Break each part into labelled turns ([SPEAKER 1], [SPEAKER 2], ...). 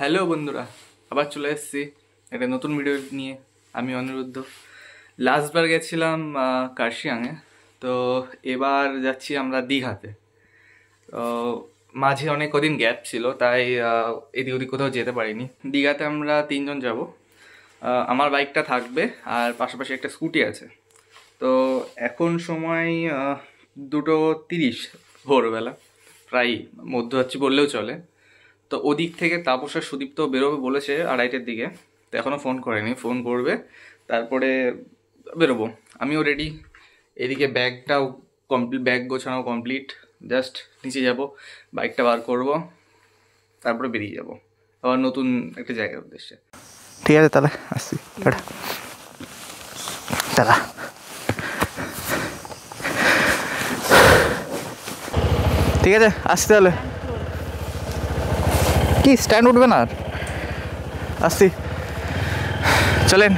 [SPEAKER 1] Hello বন্ধুরা, আবার চলে এসেছি একটা নতুন ভিডিও নিয়ে। আমি অনিরুদ্ধ। লাস্টবার গেছিলাম কার্শিয়াংয়ে, তো এবার যাচ্ছি আমরা দীঘাতে। তো মাঝে অনেক কদিন গ্যাপ ছিল, তাই এদিক ওদিক কোথাও যেতে পারিনি। দীঘাতে আমরা 3 জন যাব। আমার বাইকটা থাকবে আর পাশাপাশি একটা স্কুটি আছে। তো এখন সময় 2:30 ভোরবেলা, প্রায় মধ্যরাত্রি বললেও চলে। তো ওদিক থেকে তাপস আর সুদীপ্ত বেরোবে বলেছে 2:30-এর দিকে। তো এখনও ফোন করেনি, ফোন করবে তারপরে বেরোবো। আমিও রেডি, এদিকে ব্যাগটাও কমপ্লিট, ব্যাগ গোছানো কমপ্লিট। জাস্ট নিচে যাব, বাইকটা বার করব, তারপরে বেরিয়ে যাব আবার নতুন একটা জায়গার উদ্দেশ্যে।
[SPEAKER 2] ঠিক আছে, তাহলে আসছি। টাটা। ঠিক আছে, আসছি তাহলে। কি স্ট্যান্ড উঠবে না? আর আসছি, চলেন।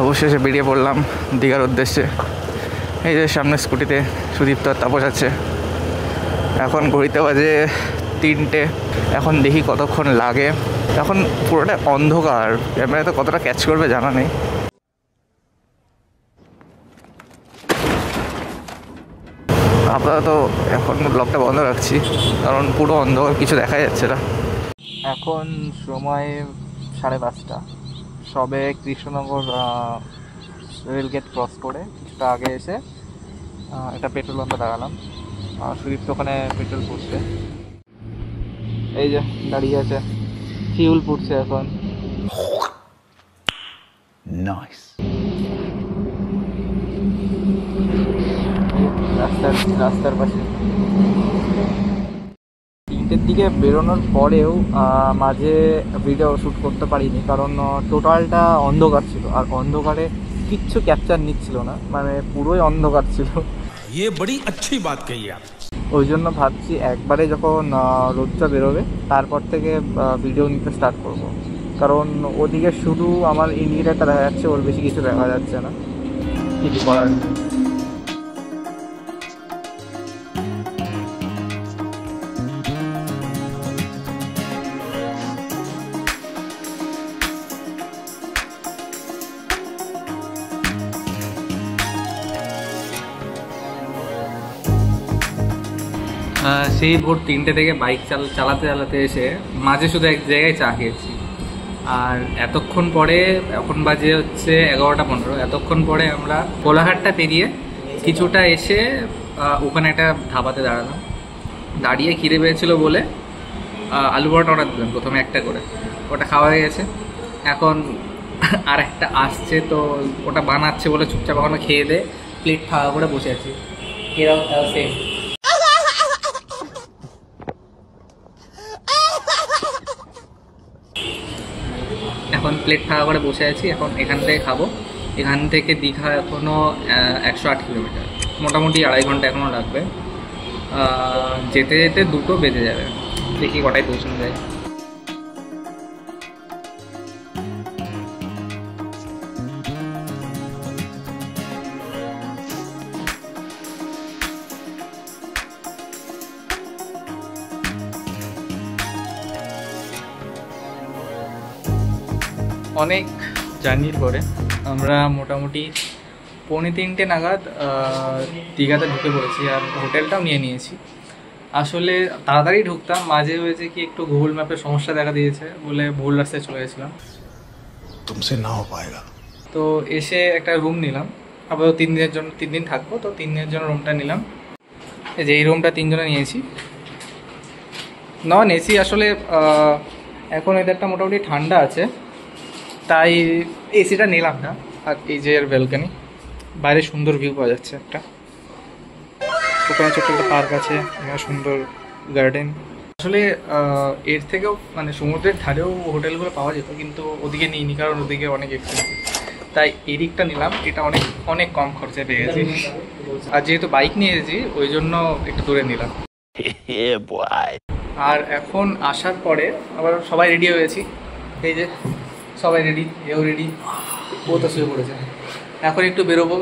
[SPEAKER 2] অবশেষে বেরিয়ে পড়লাম দীঘার উদ্দেশ্যে। এই যে সামনে স্কুটিতে সুদীপ্ত আর তাপস আছে। এখন ঘড়িতে বাজে 3টে। এখন দেখি কতক্ষণ লাগে। এখন পুরোটা অন্ধকার, ক্যামেরাতে কতটা ক্যাচ করবে জানা নেই। আপাতত এখন ব্লগটা বন্ধ রাখছি, কারণ পুরো অন্ধকার, কিছু দেখা যাচ্ছে না। এখন সময় 5:30। সবে কৃষ্ণনগর রেলগেট ক্রস করে কিছুটা আগে এসে একটা পেট্রোল পাম্পে দাঁড়ালাম। সুদীপ্ত ওখানে পেট্রোল পুড়ছে, এই যে দাঁড়িয়ে আছে, ফিউল পুড়ছে এখন। নাইস। রাস্তার পাশে 3টের দিকে বেরোনোর পরেও মাঝে ভিডিও শ্যুট করতে পারিনি, কারণ টোটালটা অন্ধকার ছিল, আর অন্ধকারে কিচ্ছু ক্যাপচার নিচ্ছিল না, মানে পুরোই অন্ধকার ছিল।
[SPEAKER 3] ये बड़ी अच्छी बात कही आप।
[SPEAKER 2] ওই জন্য ভাবছি একবারে যখন রোদটা বেরোবে তারপর থেকে ভিডিও নিতে স্টার্ট করব, কারণ ওদিকে শুধু আমার ইন্ডিকেটারটা দেখা যাচ্ছে, ওর বেশি কিছু দেখা যাচ্ছে না। কিছু করার নেই।
[SPEAKER 1] সেই ভোর 3টে থেকে বাইক চালাতে চালাতে এসে মাঝে শুধু এক জায়গায় চা খেয়েছি। আর এতক্ষণ পরে, এখন বাজে হচ্ছে 11:15, এতক্ষণ পরে আমরা কোলাঘাটটা পেরিয়ে কিছুটা এসে ওখানে একটা ধাবাতে দাঁড়ালাম। দাঁড়িয়ে খিদে পেয়েছিল বলে আলু পরোটা অর্ডার দিলাম, প্রথমে একটা করে। ওটা খাওয়া হয়ে গেছে, এখন আর একটা আসছে, তো ওটা বানাচ্ছে বলে চুপচাপ এখনো খেয়ে দে প্লেট খাওয়া করে বসে আছি। এরকম সেম। এখন প্লেট ফাঁকা করে বসে আছি, এখন এখান থেকে খাবো। এখান থেকে দীঘা এখনও 108 কিলোমিটার, মোটামুটি 2.5 ঘন্টা এখনও লাগবে। যেতে যেতে 2টো বেজে যাবে, দেখি কটায় পৌঁছানো যায়। অনেক জার্নির পরে আমরা মোটামুটি 2:45 নাগাদ দীঘাতে ঢুকে পড়েছি, আর হোটেলটাও নিয়ে নিয়েছি। আসলে তাড়াতাড়ি ঢুকতাম, মাঝে হয়েছে কি একটু গুগল ম্যাপের সমস্যা দেখা দিয়েছে বলে ভুল রাস্তায় চলে গেছিলাম।
[SPEAKER 3] तुमसे ना हो पाएगा।
[SPEAKER 1] তো এসে একটা রুম নিলাম, আবার 3 দিনের জন্য, 3 দিন থাকবো, তো 3 দিনের জন্য রুমটা নিলাম। এই যে এই রুমটা 3 জনে নিয়েছি, নন এসি। আসলে এখন ওয়েদারটা মোটামুটি ঠান্ডা আছে, তাই এসিটা নিলাম না। আর এই যে এর ব্যালকনি, বাইরে সুন্দর ভিউ পাওয়া যাচ্ছে একটা। ওখানে ছোট্ট একটা পার্ক আছে, এখানে সুন্দর গার্ডেন। আসলে এর থেকেও মানে সমুদ্রের ধারেও হোটেলগুলো পাওয়া যেত, কিন্তু ওদিকে নিইনি, কারণ ওদিকে অনেক এক্সপেন্সিভ। তাই এদিকটা নিলাম, এটা অনেক অনেক কম খরচায় পেয়ে গেছি। আর যেহেতু বাইক নিয়ে এসেছি ওই জন্য একটু দূরে নিলাম। আর এখন আসার পরে আবার সবাই রেডি হয়েছি, এই যে সবাই রেডি, এও রেডি, ও তো শুয়ে পড়েছে। এখন একটু বেরোবো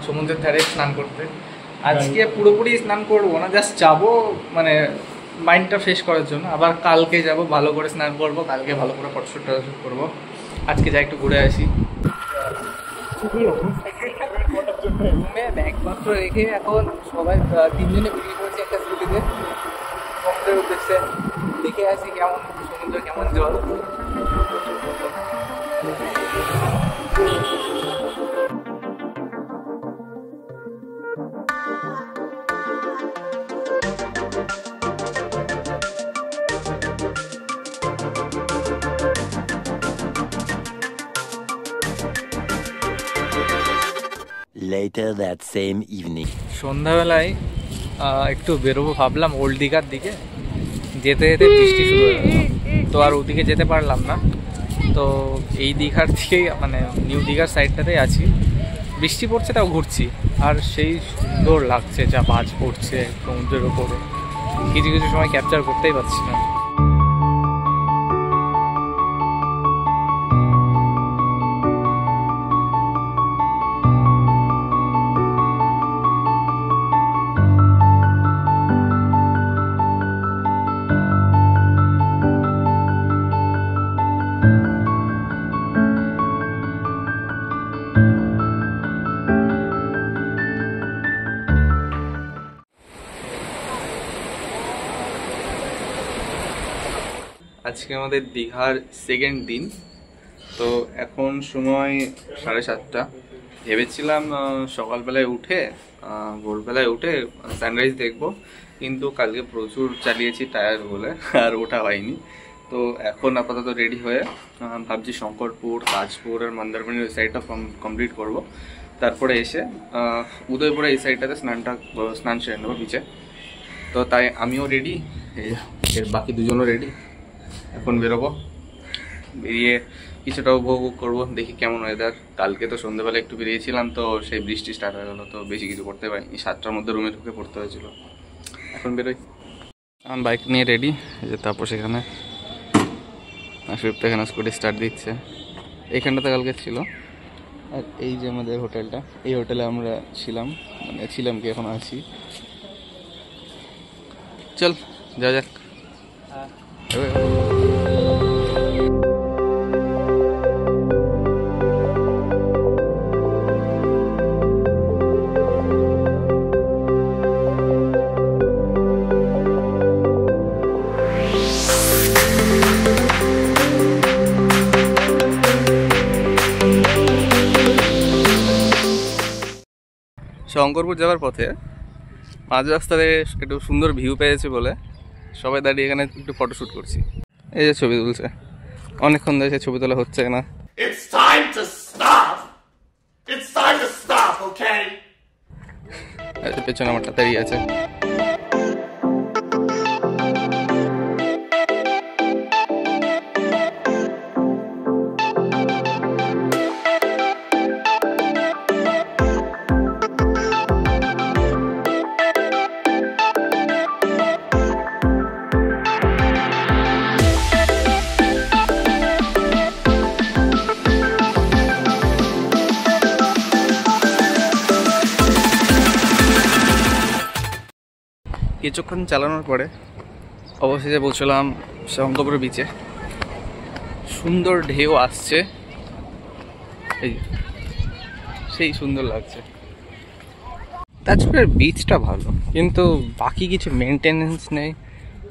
[SPEAKER 1] সমুদ্রের ধারে স্নান করতে। আজকে পুরোপুরি স্নান করবো না, জাস্ট যাবো, মানে মাইন্ডটা ফ্রেশ করার জন্য। আবার কালকে যাব, ভালো করে স্নান করব, কালকে ভালো করে ফটোশ্যুট করবো। আজকে যাই একটু ঘুরে আসি। রুমে ব্যাগপত্র রেখে এখন সবাই 3 জনে বেরিয়ে পড়েছে একটা স্কুটিতে সমুদ্রের উদ্দেশ্যে। দেখে আসি কেমন সমুদ্র, কেমন জল।
[SPEAKER 4] Later that same evening.
[SPEAKER 1] সন্ধ্যাবেলায় একটু বেরোবো ভাবলাম ওল্ড দীঘার দিকে, যেতে যেতে বৃষ্টি শুরু হয়ে গেল, তো আর ওদিকে যেতে পারলাম না। তো এই দীঘার দিকেই, মানে নিউ দীঘার সাইডটাতেই আছি। বৃষ্টি পড়ছে তাও ঘুরছি, আর সেই সুন্দর লাগছে, যা বাজ পড়ছে সমুদ্রের ওপরে, কিছু কিছু সময় ক্যাপচার করতেই পারছি না। আজকে আমাদের দীঘার সেকেন্ড দিন। তো এখন সময় 7:30। ভেবেছিলাম সকালবেলায় উঠে ভোরবেলায় উঠে সানরাইজ দেখবো, কিন্তু কালকে প্রচুর চালিয়েছি টায়ার বলে আর ওঠা হয়নি। তো এখন আপাতত রেডি হয়ে ভাবছি শঙ্করপুর, তাজপুর আর মন্দারমণির ওই সাইডটা কমপ্লিট করব। তারপরে এসে উদয়পুরে এই সাইডটাতে স্নান সেরে নেবো বিচে। তো তাই আমিও রেডি, এর বাকি দুজনও রেডি। এখন বেরোবো, বেরিয়ে কিছুটা উপভোগ করবো, দেখি কেমন ওয়েদার। কালকে তো সন্ধ্যেবেলা একটু বেরিয়েছিলাম, তো সেই বৃষ্টি স্টার্ট হয়ে গেলো, তো বেশি কিছু করতে পারিনি। 7টার মধ্যে রুমে ঢুকে পড়তে হয়েছিল। এখন বেরোই। আমার বাইক নিয়ে রেডি, যে তারপর সেখানে সুইফট এখানে স্কুটি স্টার্ট দিচ্ছে। এইখানটাতে কালকে ছিল। আর এই যে আমাদের হোটেলটা, এই হোটেলে আমরা ছিলাম, মানে ছিলাম কি এখন আছি। চল যাওয়া যাক। শঙ্করপুর যাওয়ার পথে মাঝ রাস্তাতে একটু সুন্দর ভিউ পেয়েছে বলে সবাই দাঁড়িয়ে এখানে একটু ফটোশ্যুট করছি। এই যে ছবি তুলছে, অনেকক্ষণ ধরে ছবি তোলা হচ্ছে না।
[SPEAKER 5] It's time to stop. It's time to stop, okay?
[SPEAKER 1] পেছনে আমারটা দাঁড়িয়ে আছে। কিছুক্ষণ চালানোর পরে অবশেষে পৌঁছলাম শঙ্করপুর বিচে। সুন্দর ঢেউ আসছে, এই সেই সুন্দর লাগছে। তাজপুরের বিচটা ভালো, কিন্তু বাকি কিছু মেনটেনেন্স নেই।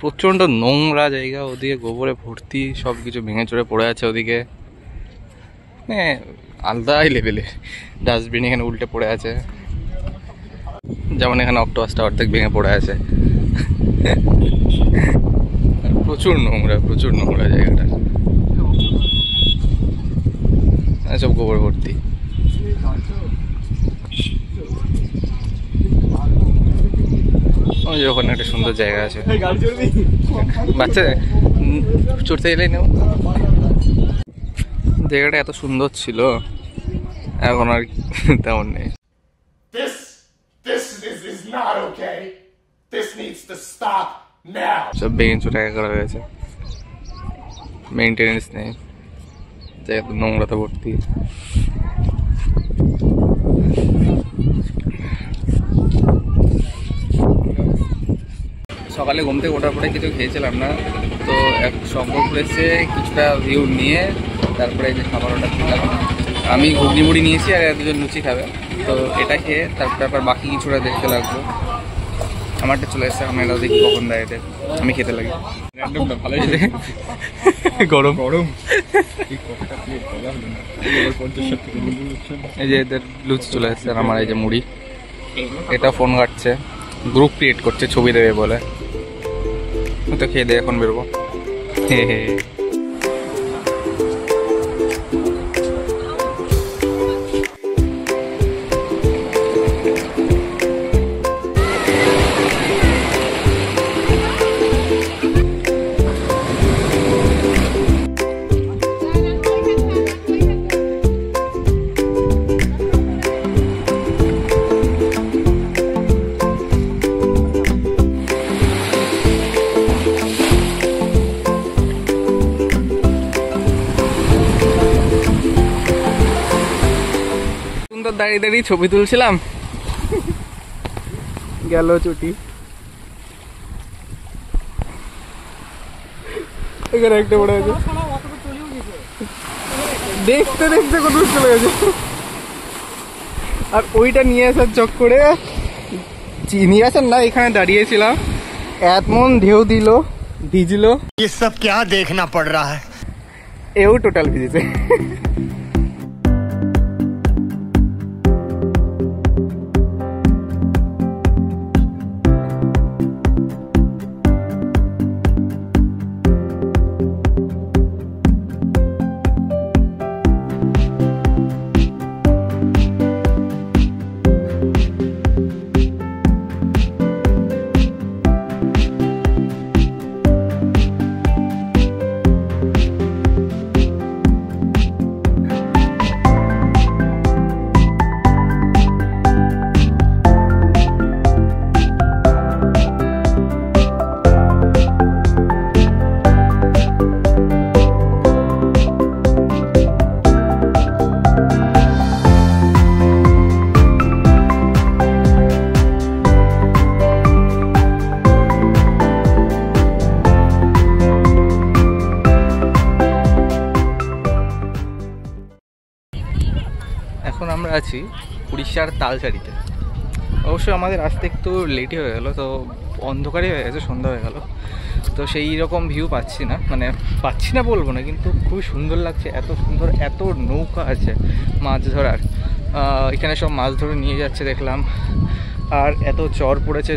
[SPEAKER 1] প্রচণ্ড নোংরা জায়গা, ওদিকে গোবরে ভর্তি, সব কিছু ভেঙে চড়ে পড়ে আছে ওদিকে, মানে আলাদাই লেভেলে। ডাস্টবিন এখানে উল্টে পড়ে আছে, যেমন এখানে অক্টোপাসটা অর্ধেক ভেঙে পড়ে আছে। প্রচুর নোংরা জায়গাটা, সব গোবর ভর্তি। ওই ওখানে একটা সুন্দর জায়গা আছে, বাচ্চা চড়তে গেলেই নেব। জায়গাটা এত সুন্দর ছিল, এখন আর তেমন নেই।
[SPEAKER 5] This is not okay. This needs to stop now.
[SPEAKER 1] সব ভেঙে চুরে করা হয়েছে, মেইনটেনেন্স নেই, জায়গা নোংরাতে ভর্তি। সকালে ঘুম থেকে ওঠার পরে কিছু খেয়েছিলাম না, তো এক শঙ্করপুর এসে কিছুটা ভিউ নিয়ে তারপরে এই যে খাবার অর্ডার দিলাম। আমি ঘুগনি মুড়ি নিয়েছি আর দুজন লুচি খাবে, তো এটা খেয়ে তারপরে আবার বাকি কিছুটা দেখতে লাগবো। আমারটা চলে এসছে, আমি এটাও দেখি কখন দেয় এদের, আমি খেতে লাগি। ভালো গরম গরম এই যে এদের লুচি চলে এসছে আর আমার এই যে মুড়ি। এটা ফোন ঘাটছে, গ্রুপ ক্রিয়েট করছে ছবি দেবে বলে, তো খেয়ে দিয়ে এখন বেরোবো। হে হে দাঁড়িয়ে দাঁড়িয়ে ছবি তুলছিলাম, গেল ছুটি। এখানে একটা পড়ে আছে, দেখতে দেখতে কত চলে গেছে। আর ওইটা নিয়ে আসার চক্করে নিয়ে আসার না, এখানে দাঁড়িয়েছিলাম, এমন ঢেউ দিল, ভিজলো।
[SPEAKER 6] ये सब क्या देखना पड़ रहा है?
[SPEAKER 1] এও টোটাল ভিজেছে। এখন আমরা আছি উড়িষ্যার তালচারিতে। অবশ্যই আমাদের আসতে একটু লেটই হয়ে গেল, তো অন্ধকারই হয়ে গেছে, সন্ধ্যা হয়ে গেল, তো সেই রকম ভিউ পাচ্ছি না, মানে পাচ্ছি না বলবো না, কিন্তু খুবই সুন্দর লাগছে। এত সুন্দর, এত নৌকা আছে মাছ ধরার, এখানে সব মাছ ধরে নিয়ে যাচ্ছে দেখলাম। আর এত চর পড়েছে,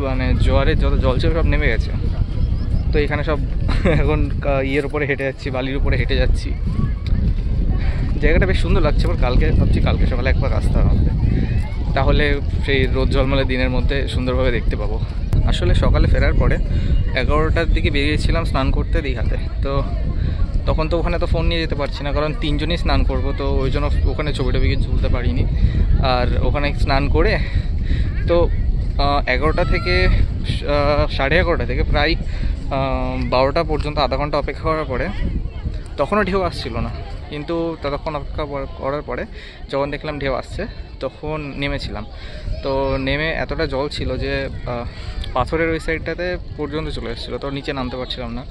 [SPEAKER 1] মানে জোয়ারের যত জল ছিল সব নেমে গেছে, তো এখানে সব এখন ইয়ের উপরে হেঁটে যাচ্ছি, বালির উপরে হেঁটে যাচ্ছি। জায়গাটা বেশ সুন্দর লাগছে। এবার কালকে ভাবছি কালকে সকালে একবার আসতে হবে, তাহলে সেই রোদ ঝলমলে দিনের মধ্যে সুন্দরভাবে দেখতে পাবো। আসলে সকালে ফেরার পরে 11টার দিকে বেরিয়েছিলাম স্নান করতে দীঘাতে, তো তখন তো ওখানে তো ফোন নিয়ে যেতে পারছি না, কারণ তিনজনই স্নান করবো, তো ওই জন্য ওখানে ছবি টবি কিছু তুলতে পারিনি। আর ওখানে স্নান করে তো 11টা থেকে 11:30 থেকে প্রায় 12টা পর্যন্ত আধা ঘন্টা অপেক্ষা করার পরে তখনও ঢেউ আসছিল না, কিন্তু ততক্ষণ অপেক্ষা করার পরে যখন দেখলাম ঢেউ আসছে তখন নেমেছিলাম। তো নেমে এতটা জল ছিল যে পাথরের ওই সাইডটাতে পর্যন্ত চলে এসেছিলো, তো নিচে নামতে পারছিলাম না।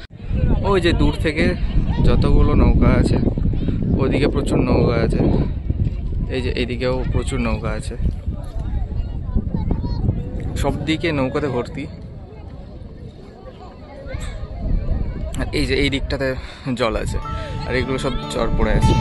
[SPEAKER 1] ওই যে দূর থেকে যতগুলো নৌকা আছে, ওইদিকে প্রচুর নৌকা আছে, এই যে এইদিকেও প্রচুর নৌকা আছে, সব দিকে নৌকাতে ভর্তি। আর এই যে এই দিকটাতে জল আছে, আর এগুলো সব চর পড়ে আছে।